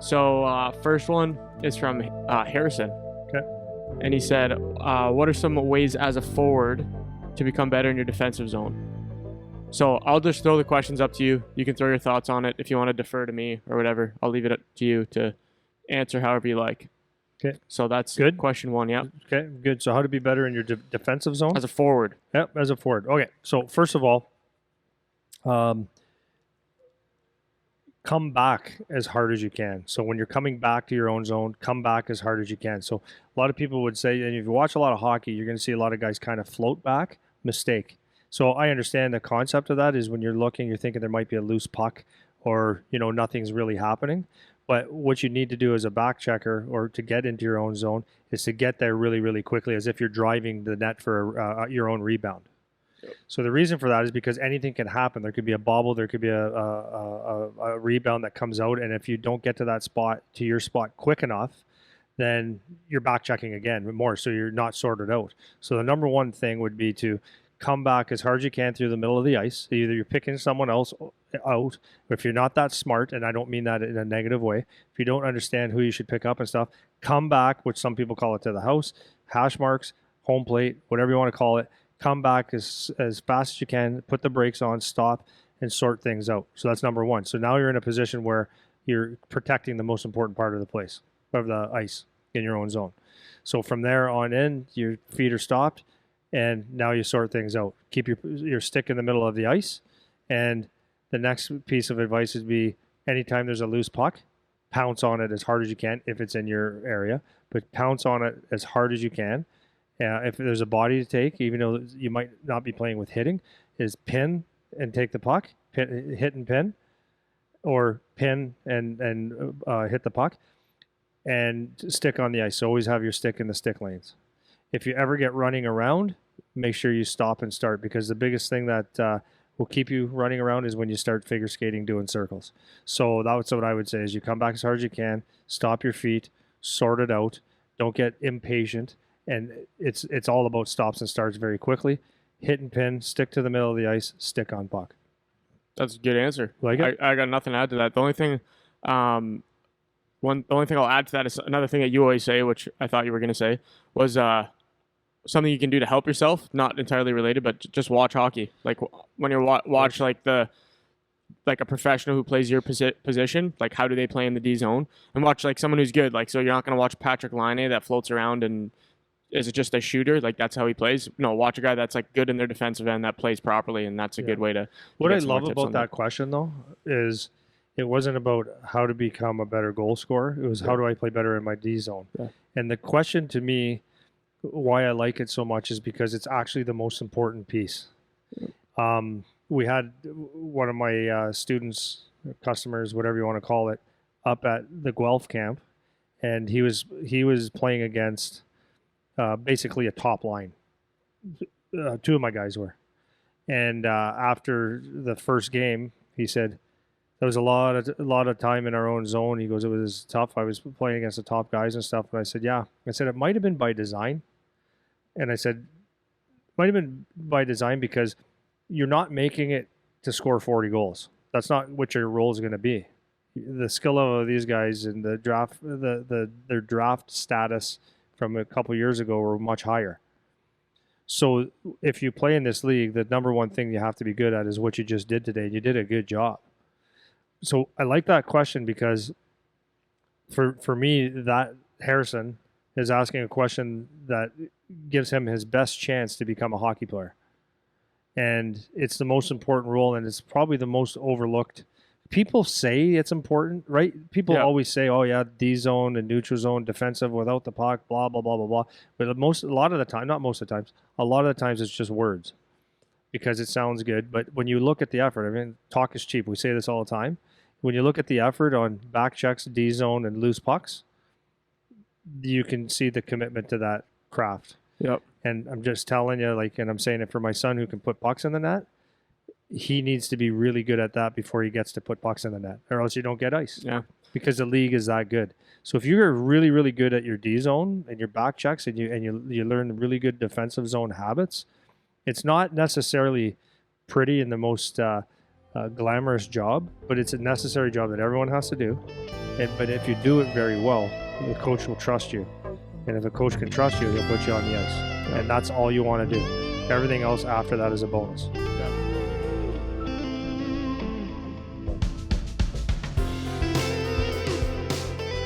So first one is from Harrison. Okay. And he said, what are some ways as a forward to become better in your defensive zone? So I'll just throw the questions up to you. You can throw your thoughts on it. If you want to defer to me or whatever, I'll leave it up to you to answer however you like. Okay. So that's good. Question one. Yeah. Okay, good. So how to be better in your defensive zone? As a forward. Yep, as a forward. Okay, so first of all, come back as hard as you can. So when you're coming back to your own zone, come back as hard as you can. So a lot of people would say, and if you watch a lot of hockey, you're going to see a lot of guys kind of float back. Mistake. So I understand the concept of that is when you're looking, you're thinking there might be a loose puck or, nothing's really happening. But what you need to do as a back checker or to get into your own zone is to get there really, really quickly as if you're driving the net for your own rebound. Yep. So the reason for that is because anything can happen. There could be a bobble, there could be a rebound that comes out, and if you don't get to your spot quick enough, then you're back checking again more, so you're not sorted out. So the number one thing would be to come back as hard as you can through the middle of the ice. Either you're picking someone else out, or if you're not that smart, and I don't mean that in a negative way, if you don't understand who you should pick up and stuff, come back, which some people call it to the house, hash marks, home plate, whatever you want to call it. Come back as fast as you can, put the brakes on, stop, and sort things out. So that's number one. So now you're in a position where you're protecting the most important part of the place, of the ice in your own zone. So from there on in, your feet are stopped, and now you sort things out. Keep your stick in the middle of the ice, and the next piece of advice would be anytime there's a loose puck, pounce on it as hard as you can if it's in your area, but pounce on it as hard as you can. If there's a body to take, even though you might not be playing with hitting, is pin and take the puck, hit and pin, or pin and hit the puck, and stick on the ice. So always have your stick in the stick lanes. If you ever get running around, make sure you stop and start, because the biggest thing that will keep you running around is when you start figure skating, doing circles. So that's what I would say is you come back as hard as you can, stop your feet, sort it out, don't get impatient. And it's all about stops and starts very quickly. Hit and pin, stick to the middle of the ice, stick on puck. That's a good answer. Like it? I got nothing to add to that. The only thing, the only thing I'll add to that is another thing that you always say, which I thought you were going to say, was something you can do to help yourself. Not entirely related, but just watch hockey. Like when you're watch like a professional who plays your position, like how do they play in the D zone, and watch like someone who's good. Like so, you're not going to watch Patrick Laine that floats around and is it just a shooter? Like that's how he plays? No, watch a guy that's like good in their defensive end that plays properly, and that's a good way to. What I love about that question though is it wasn't about how to become a better goal scorer. It was how do I play better in my D zone. Yeah. And the question to me, why I like it so much, is because it's actually the most important piece. We had one of my students, customers, whatever you want to call it, up at the Guelph camp, and he was playing against. Basically a top line. Two of my guys were. And after the first game, he said, there was a lot of time in our own zone. He goes, it was tough. I was playing against the top guys and stuff. And I said, yeah. I said, it might have been by design. And I said, it might have been by design because you're not making it to score 40 goals. That's not what your role is going to be. The skill level of these guys and the draft, their draft status from a couple of years ago were much higher. So if you play in this league, the number one thing you have to be good at is what you just did today. You did a good job. So I like that question because for me, that Harrison is asking a question that gives him his best chance to become a hockey player. And it's the most important role, and it's probably the most overlooked. People say it's important, right? People always say, "Oh yeah, D zone and neutral zone, defensive without the puck, blah blah blah blah blah." But a lot of the time, not most of the times, a lot of the times it's just words because it sounds good. But when you look at the effort, I mean, talk is cheap. We say this all the time. When you look at the effort on back checks, D zone, and loose pucks, you can see the commitment to that craft. Yep. And I'm just telling you, and I'm saying it for my son who can put pucks in the net. He needs to be really good at that before he gets to put pucks in the net, or else you don't get ice. Yeah. Because the league is that good. So if you're really, really good at your D zone and your back checks, and you learn really good defensive zone habits, it's not necessarily pretty and the most glamorous job, but it's a necessary job that everyone has to do. But if you do it very well, the coach will trust you. And if a coach can trust you, he'll put you on the ice. And that's all you want to do. Everything else after that is a bonus.